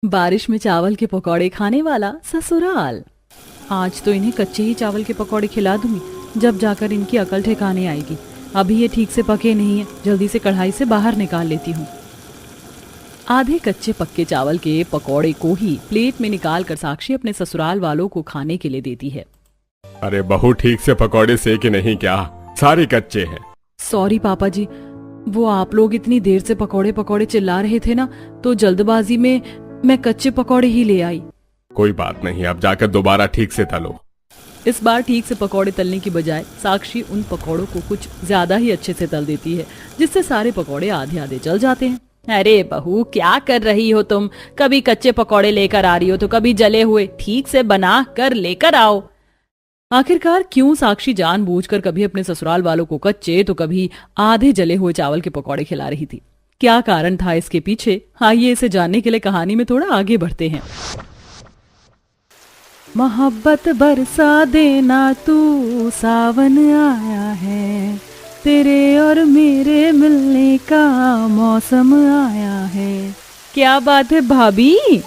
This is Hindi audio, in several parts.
बारिश में चावल के पकौड़े खाने वाला ससुराल। आज तो इन्हें कच्चे ही चावल के पकौड़े खिला दूंगी, जब जाकर इनकी अकल ठिकाने आएगी। अभी ये ठीक से पके नहीं है, जल्दी से कढ़ाई से बाहर निकाल लेती हूँ। आधे कच्चे पक्के चावल के पकौड़े को ही प्लेट में निकाल कर साक्षी अपने ससुराल वालों को खाने के लिए देती है। अरे बहू, ठीक से पकौड़े सेके नहीं क्या? सारे कच्चे हैं। सॉरी पापा जी, वो आप लोग इतनी देर से पकौड़े पकौड़े चिल्ला रहे थे ना, तो जल्दबाजी में मैं कच्चे पकौड़े ही ले आई। कोई बात नहीं, अब जाकर दोबारा ठीक से तलो। इस बार ठीक से पकौड़े तलने की बजाय साक्षी उन पकौड़ों को कुछ ज्यादा ही अच्छे से तल देती है, जिससे सारे पकौड़े आधे आधे जल जाते हैं। अरे बहू, क्या कर रही हो तुम? कभी कच्चे पकौड़े लेकर आ रही हो तो कभी जले हुए। ठीक से बना कर लेकर आओ। आखिरकार क्यों साक्षी जानबूझकर कभी अपने ससुराल वालों को कच्चे तो कभी आधे जले हुए चावल के पकौड़े खिला रही थी? क्या कारण था इसके पीछे? आइए इसे जानने के लिए कहानी में थोड़ा आगे बढ़ते हैं। मोहब्बत बरसा देना तू, सावन आया है, तेरे और मेरे मिलने का मौसम आया है। क्या बात है भाभी,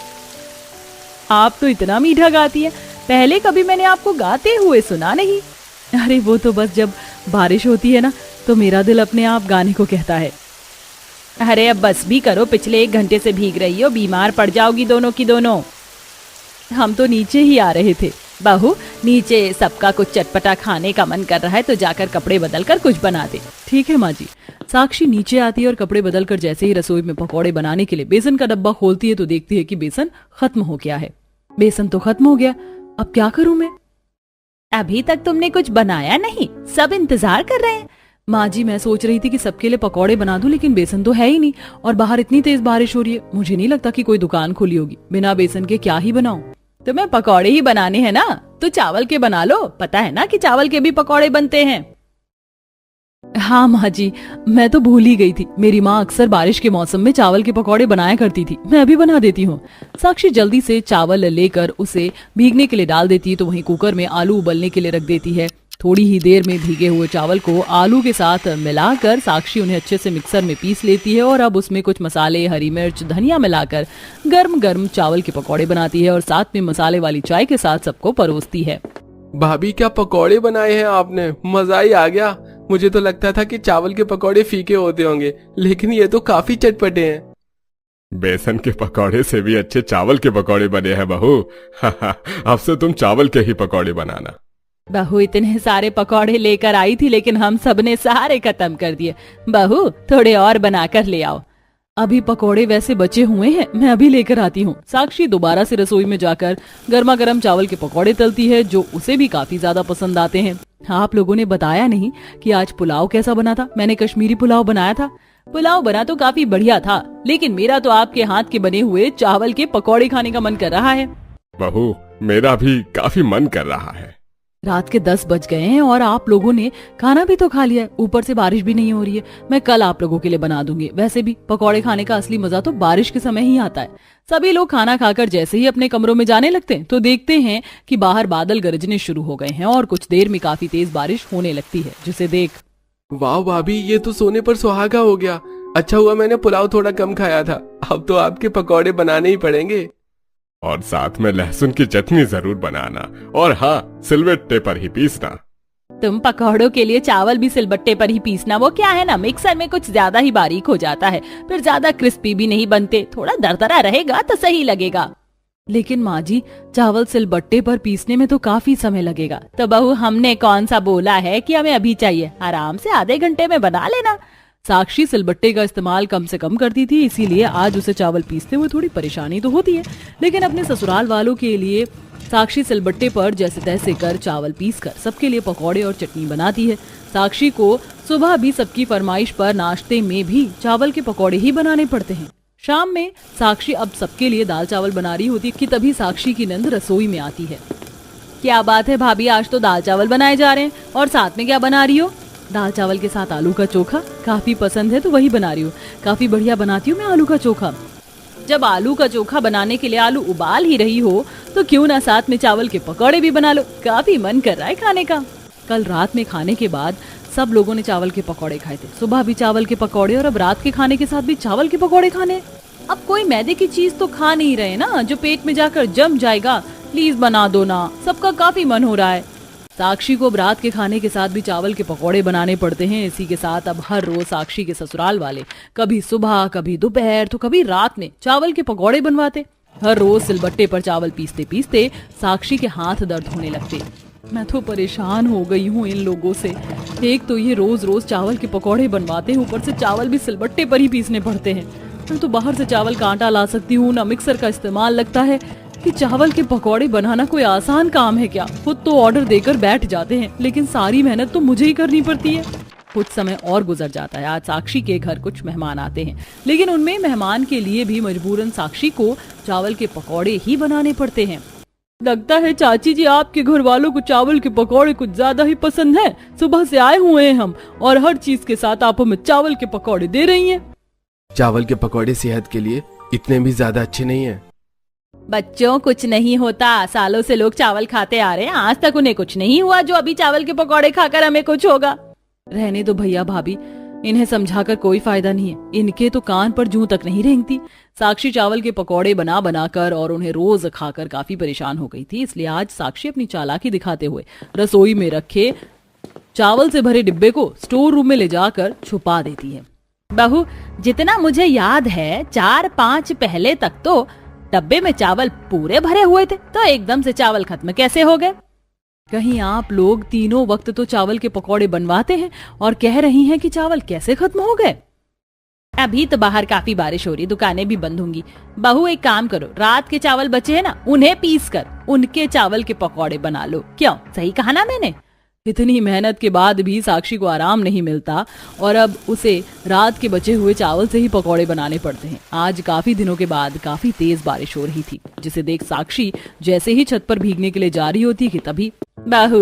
आप तो इतना मीठा गाती हैं। पहले कभी मैंने आपको गाते हुए सुना नहीं। अरे वो तो बस जब बारिश होती है ना, तो मेरा दिल अपने आप गाने को कहता है। अरे अब बस भी करो, पिछले 1 घंटे से भीग रही हो, बीमार पड़ जाओगी दोनों की दोनों। हम तो नीचे ही आ रहे थे। बहू, नीचे सबका कुछ चटपटा खाने का मन कर रहा है तो जाकर कपड़े बदल कर कुछ बना दे। ठीक है माँ जी। साक्षी नीचे आती है और कपड़े बदल कर जैसे ही रसोई में पकौड़े बनाने के लिए बेसन का डब्बा खोलती है तो देखती है कि बेसन खत्म हो गया है। बेसन तो खत्म हो गया, अब क्या करूं मैं? अभी तक तुमने कुछ बनाया नहीं, सब इंतजार कर रहे हैं। माँ जी, मैं सोच रही थी कि सबके लिए पकौड़े बना दूं, लेकिन बेसन तो है ही नहीं और बाहर इतनी तेज बारिश हो रही है। मुझे नहीं लगता कि कोई दुकान खुली होगी। बिना बेसन के क्या ही बनाऊं? तुम्हें पकौड़े ही बनाने हैं ना, तो चावल के बना लो। पता है ना कि चावल के भी पकौड़े बनते हैं। हाँ माँ जी, मैं तो भूल ही गई थी। मेरी माँ अक्सर बारिश के मौसम में चावल के पकौड़े बनाया करती थी। मैं अभी बना देती हूँ। साक्षी जल्दी से चावल लेकर उसे भीगने के लिए डाल देती है, तो वहीं कुकर में आलू उबलने के लिए रख देती है। थोड़ी ही देर में भीगे हुए चावल को आलू के साथ मिलाकर साक्षी उन्हें अच्छे से मिक्सर में पीस लेती है और अब उसमें कुछ मसाले, हरी मिर्च, धनिया मिलाकर गर्म गर्म चावल के पकौड़े बनाती है और साथ में मसाले वाली चाय के साथ सबको परोसती है। भाभी, क्या पकौड़े बनाए हैं आपने? मजा ही आ गया। मुझे तो लगता था कि चावल के पकौड़े फीके होते होंगे, लेकिन ये तो काफी चटपटे हैं। बेसन के पकौड़े से भी अच्छे चावल के पकौड़े बने हैं बहू। अब से तुम चावल के ही पकौड़े बनाना। बहू इतने सारे पकौड़े लेकर आई थी, लेकिन हम सबने सारे खत्म कर दिए। बहू थोड़े और बनाकर ले आओ। अभी पकौड़े वैसे बचे हुए हैं, मैं अभी लेकर आती हूँ। साक्षी दोबारा से रसोई में जाकर गर्मा गर्म चावल के पकौड़े तलती है, जो उसे भी काफी ज्यादा पसंद आते हैं। आप लोगों ने बताया नहीं कि आज पुलाव कैसा बना था। मैंने कश्मीरी पुलाव बनाया था। पुलाव बना तो काफी बढ़िया था, लेकिन मेरा तो आपके हाथ के बने हुए चावल के पकौड़े खाने का मन कर रहा है। बहू, मेरा भी काफी मन कर रहा है। रात के 10 बज गए हैं और आप लोगों ने खाना भी तो खा लिया है। ऊपर से बारिश भी नहीं हो रही है। मैं कल आप लोगों के लिए बना दूंगी। वैसे भी पकौड़े खाने का असली मजा तो बारिश के समय ही आता है। सभी लोग खाना खाकर जैसे ही अपने कमरों में जाने लगते हैं तो देखते हैं कि बाहर बादल गरजने शुरू हो गए हैं और कुछ देर में काफी तेज बारिश होने लगती है, जिसे देख वाह भाभी, ये तो सोने पर सुहागा हो गया। अच्छा हुआ मैंने पुलाव थोड़ा कम खाया था। अब तो आपके पकौड़े बनाने ही पड़ेंगे। और साथ में लहसुन की चटनी जरूर बनाना, और हाँ, सिलबट्टे पर ही पीसना। तुम पकौड़ों के लिए चावल भी सिलबट्टे पर ही पीसना। वो क्या है ना, मिक्सर में कुछ ज्यादा ही बारीक हो जाता है, फिर ज्यादा क्रिस्पी भी नहीं बनते। थोड़ा दरदरा रहेगा तो सही लगेगा। लेकिन माँ जी, चावल सिलबट्टे पर पीसने में तो काफी समय लगेगा। तो बहू, हमने कौन सा बोला है कि हमें अभी चाहिए? आराम से आधे घंटे में बना लेना। साक्षी सिलबट्टे का इस्तेमाल कम से कम करती थी, इसीलिए आज उसे चावल पीसते हुए थोड़ी परेशानी तो होती है, लेकिन अपने ससुराल वालों के लिए साक्षी सिलबट्टे पर जैसे तैसे कर चावल पीसकर सबके लिए पकौड़े और चटनी बनाती है। साक्षी को सुबह भी सबकी फरमाइश पर नाश्ते में भी चावल के पकौड़े ही बनाने पड़ते हैं। शाम में साक्षी अब सबके लिए दाल चावल बना रही होती कि तभी साक्षी की नंद रसोई में आती है। क्या बात है भाभी, आज तो दाल चावल बनाए जा रहे हैं, और साथ में क्या बना रही हो? दाल चावल के साथ आलू का चोखा। काफी पसंद है तो वही बना रही हूँ। काफी बढ़िया बनाती हूँ मैं आलू का चोखा। जब आलू का चोखा बनाने के लिए आलू उबाल ही रही हो तो क्यों ना साथ में चावल के पकौड़े भी बना लो। काफी मन कर रहा है खाने का। कल रात में खाने के बाद सब लोगों ने चावल के पकौड़े खाए थे। सुबह भी चावल के पकौड़े और अब रात के खाने के साथ भी चावल के पकौड़े खाने। अब कोई मैदे की चीज तो खा नहीं रहे ना जो पेट में जाकर जम जाएगा, प्लीज बना दो ना, सबका काफी मन हो रहा है। साक्षी को अब रात के खाने के साथ भी चावल के पकौड़े बनाने पड़ते हैं। इसी के साथ अब हर रोज साक्षी के ससुराल वाले कभी सुबह कभी दोपहर तो कभी रात में चावल के पकौड़े बनवाते। हर रोज सिलबट्टे पर चावल पीसते पीसते साक्षी के हाथ दर्द होने लगते। मैं तो परेशान हो गई हूँ इन लोगों से। एक तो ये रोज रोज चावल के पकौड़े बनवाते हैं, ऊपर से चावल भी सिलबट्टे पर ही पीसने पड़ते हैं। मैं तो बाहर से चावल का आटा ला सकती हूँ, ना मिक्सर का इस्तेमाल। लगता है कि चावल के पकौड़े बनाना कोई आसान काम है क्या? खुद तो ऑर्डर देकर बैठ जाते हैं, लेकिन सारी मेहनत तो मुझे ही करनी पड़ती है। कुछ समय और गुजर जाता है। आज साक्षी के घर कुछ मेहमान आते हैं, लेकिन उनमें मेहमान के लिए भी मजबूरन साक्षी को चावल के पकौड़े ही बनाने पड़ते हैं। लगता है चाची जी आपके घर वालों को चावल के पकौड़े कुछ ज्यादा ही पसंद है। सुबह से आए हुए हैं हम और हर चीज के साथ आप हमें चावल के पकौड़े दे रही हैं। चावल के पकौड़े सेहत के लिए इतने भी ज्यादा अच्छे नहीं है। बच्चों कुछ नहीं होता, सालों से लोग चावल खाते आ रहे हैं, आज तक उन्हें कुछ नहीं हुआ जो अभी चावल के पकौड़े खाकर हमें कुछ होगा। रहने दो भैया भाभी, इन्हें समझाकर कोई फायदा नहीं है, इनके तो कान पर जूं तक नहीं रेंगती। साक्षी चावल के पकौड़े बना बनाकर और उन्हें रोज खाकर काफी परेशान हो गई थी। इसलिए आज साक्षी अपनी चालाकी दिखाते हुए रसोई में रखे चावल से भरे डिब्बे को स्टोर रूम में ले जाकर छुपा देती है। बहू, जितना मुझे याद है 4-5 पहले तक तो डब्बे में चावल पूरे भरे हुए थे, तो एकदम से चावल खत्म कैसे हो गए? कहीं आप लोग तीनों वक्त तो चावल के पकौड़े बनवाते हैं और कह रही हैं कि चावल कैसे खत्म हो गए? अभी तो बाहर काफी बारिश हो रही, दुकानें भी बंद होंगी। बहू एक काम करो, रात के चावल बचे हैं ना, उन्हें पीस कर उनके चावल के पकौड़े बना लो। क्यों, सही कहा ना मैंने? इतनी मेहनत के बाद भी साक्षी को आराम नहीं मिलता और अब उसे रात के बचे हुए चावल से ही पकौड़े बनाने पड़ते हैं। आज काफी दिनों के बाद काफी तेज बारिश हो रही थी, जिसे देख साक्षी जैसे ही छत पर भीगने के लिए जा रही होती कि तभी, बहू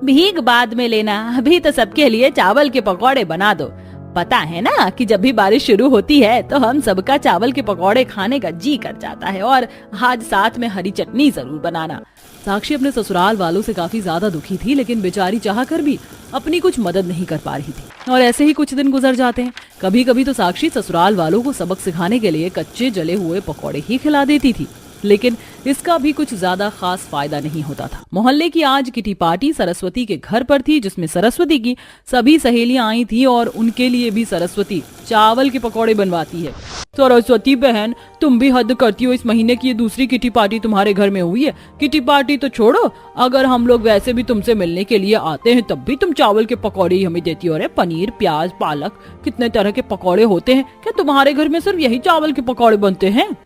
भीग बाद में लेना, अभी तो सबके लिए चावल के पकौड़े बना दो। पता है ना कि जब भी बारिश शुरू होती है तो हम सबका चावल के पकौड़े खाने का जी कर जाता है, और आज साथ में हरी चटनी जरूर बनाना। साक्षी अपने ससुराल वालों से काफी ज्यादा दुखी थी, लेकिन बेचारी चाहकर भी अपनी कुछ मदद नहीं कर पा रही थी। और ऐसे ही कुछ दिन गुजर जाते हैं। कभी कभी तो साक्षी ससुराल वालों को सबक सिखाने के लिए कच्चे जले हुए पकौड़े ही खिला देती थी, लेकिन इसका भी कुछ ज्यादा खास फायदा नहीं होता था। मोहल्ले की आज किटी पार्टी सरस्वती के घर पर थी, जिसमें सरस्वती की सभी सहेलियां आई थी और उनके लिए भी सरस्वती चावल के पकौड़े बनवाती है। सरस्वती बहन, तुम भी हद करती हो, इस महीने की ये दूसरी किटी पार्टी तुम्हारे घर में हुई है। किटी पार्टी तो छोड़ो, अगर हम लोग वैसे भी तुमसे मिलने के लिए आते हैं तब भी तुम चावल के पकौड़े ही हमें देती हो। अरे पनीर, प्याज, पालक, कितने तरह के पकौड़े होते हैं, क्या तुम्हारे घर में सिर्फ यही चावल के पकौड़े बनते हैं?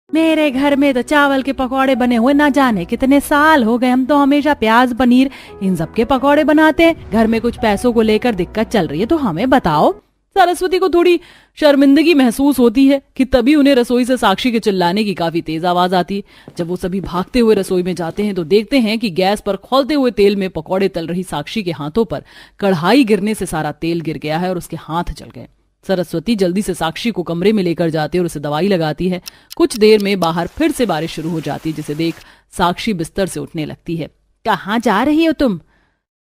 मेरे घर में तो चावल के पकौड़े बने हुए ना जाने कितने साल हो गए। हम तो हमेशा प्याज, पनीर, इन सब के पकौड़े बनाते हैं। घर में कुछ पैसों को लेकर दिक्कत चल रही है तो हमें बताओ। सरस्वती को थोड़ी शर्मिंदगी महसूस होती है कि तभी उन्हें रसोई से साक्षी के चिल्लाने की काफी तेज आवाज आती है। जब वो सभी भागते हुए रसोई में जाते हैं तो देखते हैं कि गैस पर खौलते हुए तेल में पकौड़े तल रही साक्षी के हाथों पर कढ़ाई गिरने से सारा तेल गिर गया है और उसके हाथ जल गए। सरस्वती जल्दी से साक्षी को कमरे में लेकर जाती है और उसे दवाई लगाती है। कुछ देर में बाहर फिर से बारिश शुरू हो जाती है, जिसे देख साक्षी बिस्तर से उठने लगती है। कहाँ जा रही हो तुम?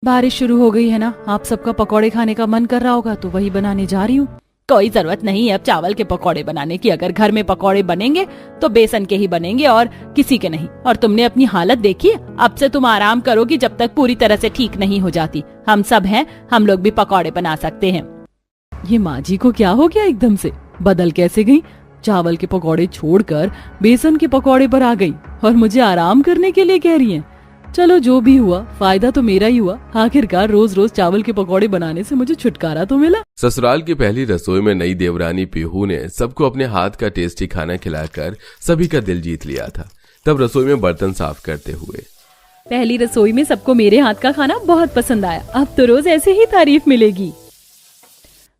बारिश शुरू हो गई है ना, आप सबका पकौड़े खाने का मन कर रहा होगा तो वही बनाने जा रही हूँ। कोई जरूरत नहीं है अब चावल के पकौड़े बनाने की। अगर घर में पकौड़े बनेंगे तो बेसन के ही बनेंगे और किसी के नहीं। और तुमने अपनी हालत देखी है, अब से तुम आराम करोगी जब तक पूरी तरह से ठीक नहीं हो जाती। हम सब हैं, हम लोग भी पकौड़े बना सकते हैं। ये माँ जी को क्या हो गया, एकदम से बदल कैसे गई? चावल के पकौड़े छोड़कर बेसन के पकौड़े पर आ गई और मुझे आराम करने के लिए कह रही हैं। चलो जो भी हुआ, फायदा तो मेरा ही हुआ। आखिरकार रोज रोज चावल के पकौड़े बनाने से मुझे छुटकारा तो मिला। ससुराल की पहली रसोई में नई देवरानी पीहू ने सबको अपने हाथ का टेस्टी खाना खिलाकर सभी का दिल जीत लिया था। तब रसोई में बर्तन साफ करते हुए, पहली रसोई में सबको मेरे हाथ का खाना बहुत पसंद आया, अब तो रोज ऐसे ही तारीफ मिलेगी।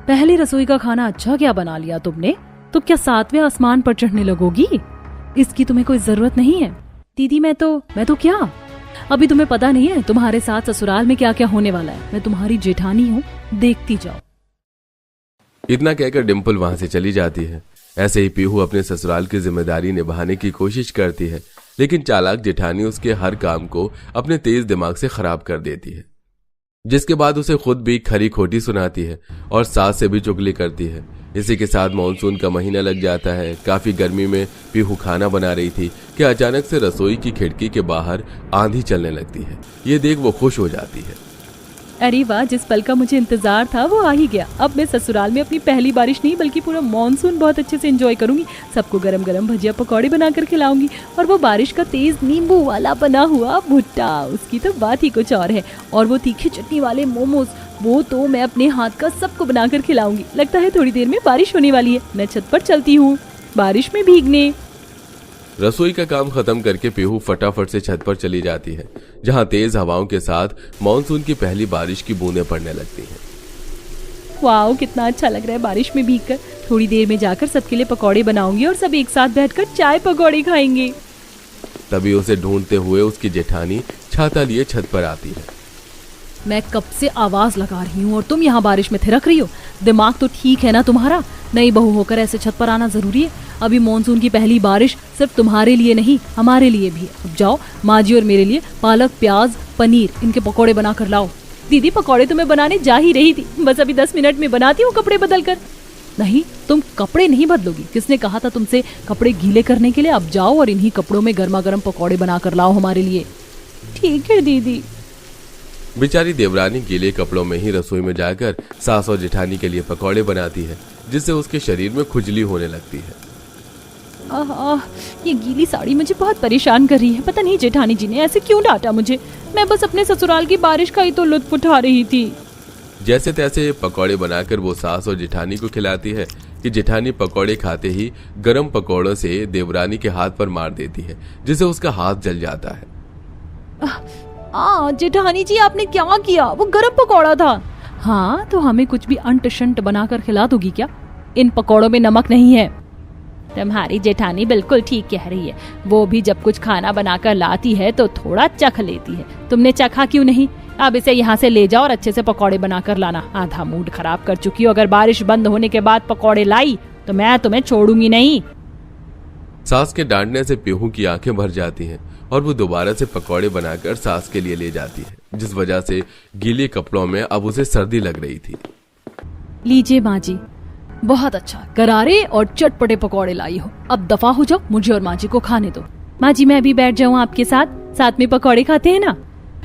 पहली रसोई का खाना अच्छा क्या बना लिया तुमने? तो क्या 7वें आसमान पर चढ़ने लगोगी? इसकी तुम्हें कोई जरूरत नहीं है। दीदी मैं तो क्या, अभी तुम्हें पता नहीं है तुम्हारे साथ ससुराल में क्या क्या होने वाला है। मैं तुम्हारी जेठानी हूँ, देखती जाओ। इतना कहकर डिम्पल वहां से चली जाती है। ऐसे ही पीहू अपने ससुराल की जिम्मेदारी निभाने की कोशिश करती है, लेकिन चालाक जेठानी उसके हर काम को अपने तेज दिमाग से खराब कर देती है। जिसके बाद उसे खुद भी खरी खोटी सुनाती है और सास से भी चुगली करती है। इसी के साथ मानसून का महीना लग जाता है। काफी गर्मी में पीहू खाना बना रही थी कि अचानक से रसोई की खिड़की के बाहर आंधी चलने लगती है। ये देख वो खुश हो जाती है। अरे वाह, जिस पल का मुझे इंतजार था वो आ ही गया। अब मैं ससुराल में अपनी पहली बारिश नहीं बल्कि पूरा मॉनसून बहुत अच्छे से एंजॉय करूंगी। सबको गरम गरम भजिया पकौड़े बनाकर खिलाऊंगी और वो बारिश का तेज नींबू वाला बना हुआ भुट्टा, उसकी तो बात ही कुछ और है। और वो तीखी चटनी वाले मोमोज, वो तो मैं अपने हाथ का सबको बनाकर खिलाऊंगी। लगता है थोड़ी देर में बारिश होने वाली है। मैं छत पर चलती हूँ बारिश में भीगने। रसोई का काम खत्म करके पीहू फटाफट से छत पर चली जाती है, जहां तेज हवाओं के साथ मॉनसून की पहली बारिश की बूंदें पड़ने लगती हैं। वाओ, कितना अच्छा लग रहा है बारिश में भीगकर। थोड़ी देर में जाकर सबके लिए पकौड़े बनाऊंगी और सब एक साथ बैठकर चाय पकौड़े खाएंगे। तभी उसे ढूंढते हुए उसकी जेठानी छाता लिए छत पर आती है। मैं कब से आवाज लगा रही हूँ और तुम यहाँ बारिश में थिरक रही हो। दिमाग तो ठीक है ना तुम्हारा? नई बहू होकर ऐसे छत पर आना जरूरी है? अभी मॉनसून की पहली बारिश सिर्फ तुम्हारे लिए नहीं हमारे लिए भी है। अब जाओ माँ जी और मेरे लिए पालक, प्याज, पनीर इनके पकौड़े बना कर लाओ। दीदी पकौड़े तो मैं बनाने जा ही रही थी, बस अभी 10 मिनट में बनाती हूँ कपड़े बदल कर। नहीं, तुम कपड़े नहीं बदलोगी। किसने कहा था तुमसे कपड़े गीले करने के लिए? अब जाओ और इन्हीं कपड़ों में गर्मा गर्म पकौड़े बना कर लाओ हमारे लिए। ठीक है दीदी। बेचारी देवरानी गीले कपड़ों में ही रसोई में जाकर सास और जेठानी के लिए पकौड़े बनाती है, जिससे उसके शरीर में खुजली होने लगती है। ये गीली साड़ी मुझे बहुत परेशान कर रही है। पता नहीं जेठानी जी ने ऐसे क्यों डांटा मुझे। मैं बस अपने ससुराल की बारिश का ही तो लुत्फ उठा रही थी। जैसे तैसे पकौड़े बनाकर वो सास और जेठानी को खिलाती है कि जेठानी पकौड़े खाते ही गरम पकौड़ों से देवरानी के हाथ पर मार देती है, जिससे उसका हाथ जल जाता है। जेठानी जी आपने क्या किया? वो गरम पकौड़ा था। हाँ, तो हमें कुछ भी अंट शंट बनाकर खिला दोगी क्या? इन पकौड़ों में नमक नहीं है। तुम्हारी जेठानी बिल्कुल ठीक कह रही है। वो भी जब कुछ खाना बनाकर लाती है तो थोड़ा चख लेती है। तुमने चखा क्यों नहीं? अब इसे यहाँ से ले जाओ और अच्छे से पकौड़े बनाकर लाना। आधा मूड खराब कर चुकी हो। अगर बारिश बंद होने के बाद पकौड़े लाई तो मैं तुम्हें छोड़ूंगी नहीं। सास के डांटने से पीहू की आंखें भर जाती हैं और वो दोबारा से पकौड़े बनाकर सास के लिए ले जाती है, जिस वजह से गीले कपड़ों में अब उसे सर्दी लग रही थी। लीजिए माँ जी, बहुत अच्छा करारे और चटपटे पकौड़े लाई हो। अब दफा हो जाओ, मुझे और माँ जी को खाने दो। माँ जी मैं भी बैठ जाऊँ आपके साथ? साथ में पकौड़े खाते हैं ना?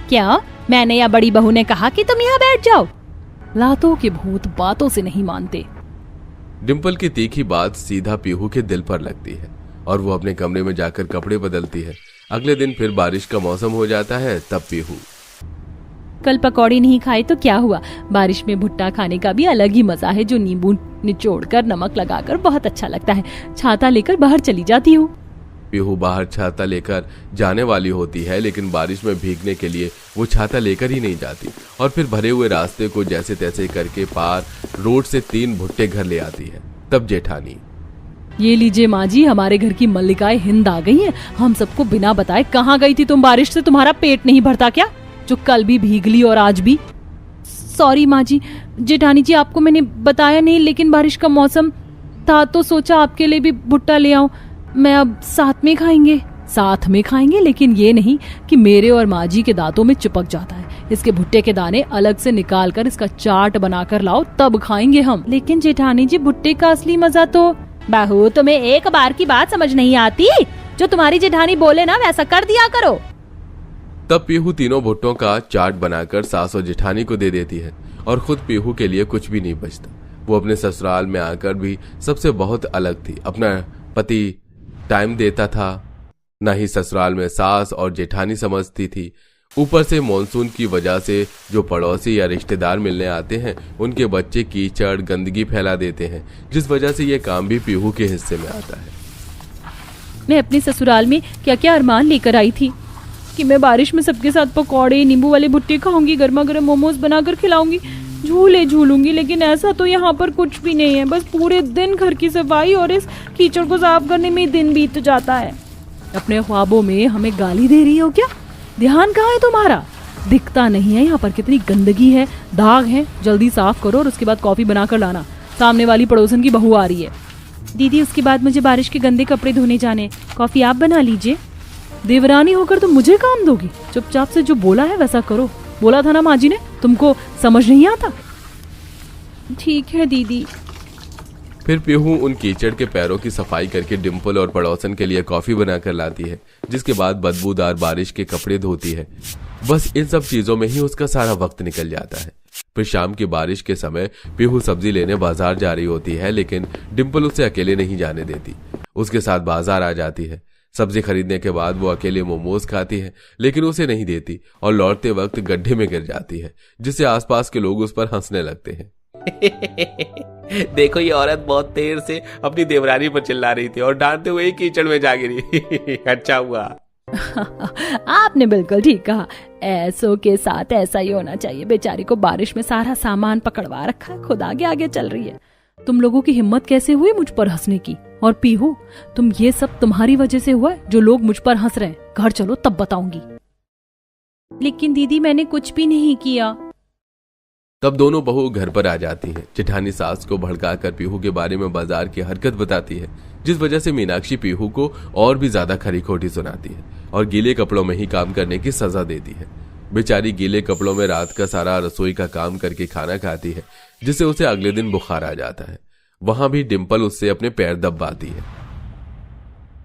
क्या मैंने या बड़ी बहू ने कहा कि तुम यहाँ बैठ जाओ? लातों के भूत बातों से नहीं मानते। डिम्पल की तीखी बात सीधा पीहू के दिल पर लगती है और वो अपने कमरे में जाकर कपड़े बदलती है। अगले दिन फिर बारिश का मौसम हो जाता है। तब पीहू, कल पकौड़े नहीं खाए तो क्या हुआ? बारिश में भुट्टा खाने का भी अलग ही मजा है, जो नींबू निचोड़कर नमक लगाकर बहुत अच्छा लगता है। छाता लेकर बाहर चली जाती हूँ। पीहू बाहर छाता लेकर जाने वाली होती है, लेकिन बारिश में भीगने के लिए वो छाता लेकर ही नहीं जाती और फिर भरे हुए रास्ते को जैसे तैसे करके पार रोड से 3 भुट्टे घर ले आती है। तब जेठानी, ये लीजिए माँ जी, हमारे घर की मल्लिकाएं हिंद आ गई हैं। हम सबको बिना बताए कहाँ गई थी तुम बारिश से? तुम्हारा पेट नहीं भरता क्या, जो कल भी भीग ली और आज भी? सॉरी माँ जी। जेठानी जी आपको मैंने बताया नहीं, लेकिन बारिश का मौसम था तो सोचा आपके लिए भी भुट्टा ले आऊं। मैं अब साथ में खाएंगे। साथ में खाएंगे, लेकिन ये नहीं कि मेरे और माँ जी के दांतों में चिपक जाता है। इसके भुट्टे के दाने अलग से निकाल कर इसका चाट बनाकर लाओ, तब खाएंगे हम। लेकिन जेठानी जी भुट्टे का असली मजा तो... बहू तुम्हें एक बार की बात समझ नहीं आती? जो तुम्हारी जेठानी बोले ना वैसा कर दिया करो। तब पीहू तीनों भुट्टों का चाट बनाकर सास और जेठानी को दे देती है और खुद पीहू के लिए कुछ भी नहीं बचता। वो अपने ससुराल में आकर भी सबसे बहुत अलग थी। अपना पति टाइम देता था, न ही ससुराल में सास और जेठानी समझती थी। ऊपर से मॉनसून की वजह से जो पड़ोसी या रिश्तेदार मिलने आते हैं, उनके बच्चे कीचड़ गंदगी फैला देते हैं, जिस वजह से ये काम भी पीहू के हिस्से में आता है। मैं अपने ससुराल में क्या क्या अरमान लेकर आई थी कि मैं बारिश में सबके साथ पकौड़े, नींबू वाले भुट्टे खाऊंगी, गर्मा गर्म मोमोज बनाकर खिलाऊंगी, झूले झूलूंगी। लेकिन ऐसा तो यहाँ पर कुछ भी नहीं है। बस पूरे दिन घर की सफाई और इस कीचड़ को साफ करने में दिन बीत जाता है। अपने ख्वाबों में हमें गाली दे रही हो क्या? ध्यान कहाँ है तुम्हारा? दिखता नहीं है यहाँ पर कितनी गंदगी है, दाग है। जल्दी साफ करो और उसके बाद कॉफी बनाकर लाना। सामने वाली पड़ोसन की बहू आ रही है। दीदी उसके बाद मुझे बारिश के गंदे कपड़े धोने जाने। कॉफी आप बना लीजिए। देवरानी होकर तुम मुझे काम दोगी? चुपचाप से जो बोला है वैसा करो। बोला था ना माँ जी ने? तुमको समझ नहीं आता? ठीक है दीदी। फिर पीहू उन कीचड़ के पैरों की सफाई करके डिम्पल और पड़ोसन के लिए कॉफी बनाकर लाती है, जिसके बाद बदबूदार बारिश के कपड़े धोती है। बस इन सब चीजों में ही उसका सारा वक्त निकल जाता है। फिर शाम की बारिश के समय पीहू सब्जी लेने बाजार जा रही होती है, लेकिन डिम्पल उसे अकेले नहीं जाने देती। उसके साथ बाजार आ जाती है। सब्जी खरीदने के बाद वो अकेले मोमोज खाती है, लेकिन उसे नहीं देती और लौटते वक्त गड्ढे में गिर जाती है, जिससे आसपास के लोग उस पर हंसने लगते हैं। देखो, ये औरत बहुत देर से अपनी देवरानी पर चिल्ला रही थी और डांटते हुए कीचड़ में जा गिरी। अच्छा हुआ। आपने बिल्कुल ठीक कहा, ऐसों के साथ ऐसा ही होना चाहिए। बेचारी को बारिश में सारा सामान पकड़वा रखा है, खुद आगे आगे चल रही है। तुम लोगों की हिम्मत कैसे हुई मुझ पर हंसने की? और पीहू, तुम ये सब तुम्हारी वजह से हुआ है जो लोग मुझ पर हंस रहे हैं। घर चलो तब बताऊंगी। लेकिन दीदी मैंने कुछ भी नहीं किया। तब दोनों बहू घर पर आ जाती हैं। जेठानी सास को भड़काकर पीहू के बारे में बाजार की हरकत बताती है, जिस वजह से मीनाक्षी पीहू को और भी ज्यादा खरी खोटी सुनाती है और गीले कपड़ों में ही काम करने की सजा देती है। बेचारी गीले कपड़ों में रात का सारा रसोई का काम करके खाना खाती है, जिससे उसे अगले दिन बुखार आ जाता है। वहां भी डिम्पल उससे अपने पैर दबाती है।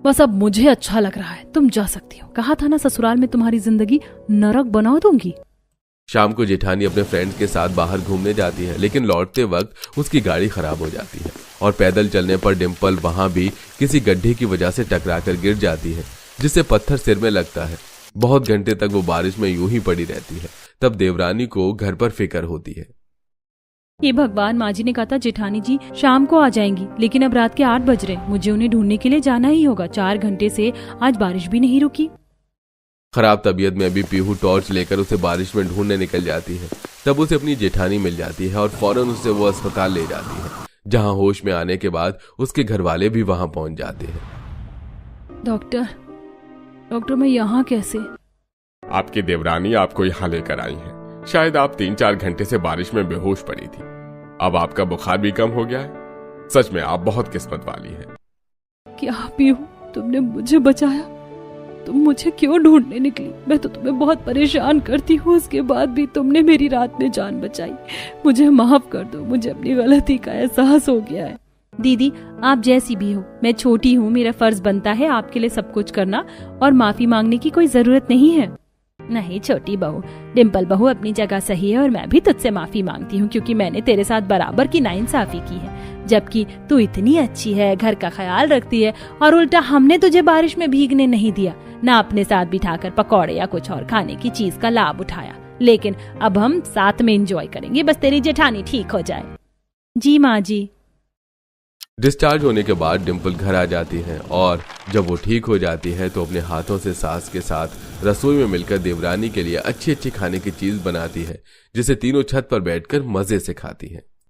बस अब मुझे अच्छा लग रहा है, तुम जा सकती हो। कहा था ना ससुराल में तुम्हारी जिंदगी नरक बना दूंगी। शाम को जेठानी अपने फ्रेंड्स के साथ बाहर घूमने जाती है, लेकिन लौटते वक्त उसकी गाड़ी खराब हो जाती है और पैदल चलने पर डिम्पल वहां भी किसी गड्ढे की वजह से टकराकर गिर जाती है, जिससे पत्थर सिर में लगता है। बहुत घंटे तक वो बारिश में यूं ही पड़ी रहती है। तब देवरानी को घर पर फिक्र होती है। ये भगवान, माँ जी ने कहा था जेठानी जी शाम को आ जाएंगी, लेकिन अब रात के 8 बज रहे। मुझे उन्हें ढूंढने के लिए जाना ही होगा। 4 घंटे से आज बारिश भी नहीं रुकी। खराब तबीयत में भी पीहू टॉर्च लेकर उसे बारिश में ढूंढने निकल जाती है। तब उसे अपनी जेठानी मिल जाती है और फौरन उसे वो अस्पताल ले जाती है, जहां होश में आने के बाद उसके घर वाले भी वहां पहुंच जाते हैं। डॉक्टर मैं यहाँ कैसे? आपकी देवरानी आपको यहाँ लेकर आई है। शायद आप 3-4 घंटे से बारिश में बेहोश पड़ी थी। अब आपका बुखार भी कम हो गया है। सच में आप बहुत किस्मत वाली हैं। क्या पीहू, तुमने मुझे बचाया? तुम मुझे क्यों ढूंढने निकली? मैं तो तुम्हें बहुत परेशान करती हूँ, उसके बाद भी तुमने मेरी रात में जान बचाई। मुझे माफ कर दो, मुझे अपनी गलती का एहसास हो गया है। दीदी आप जैसी भी हो, मैं छोटी हूँ, मेरा फर्ज बनता है आपके लिए सब कुछ करना, और माफी मांगने की कोई जरूरत नहीं है। नहीं छोटी बहू, डिम्पल बहू अपनी जगह सही है और मैं भी तुझसे माफी मांगती हूँ, क्योंकि मैंने तेरे साथ बराबर की नाइंसाफी की है। जबकि तू इतनी अच्छी है, घर का ख्याल रखती है, और उल्टा हमने तुझे बारिश में भीगने नहीं दिया, ना अपने साथ बिठाकर पकौड़े या कुछ और खाने की चीज का लाभ उठाया। लेकिन अब हम साथ में एंजॉय करेंगे, बस तेरी जेठानी ठीक हो जाए। जी माँ जी। डिस्चार्ज होने के बाद डिम्पल घर आ जाती है और जब वो ठीक हो जाती है तो अपने हाथों से सास के साथ रसोई में मिलकर देवरानी के लिए अच्छी अच्छी खाने की चीज बनाती है, जिसे तीनों छत पर बैठकर मजे से खाती हैं।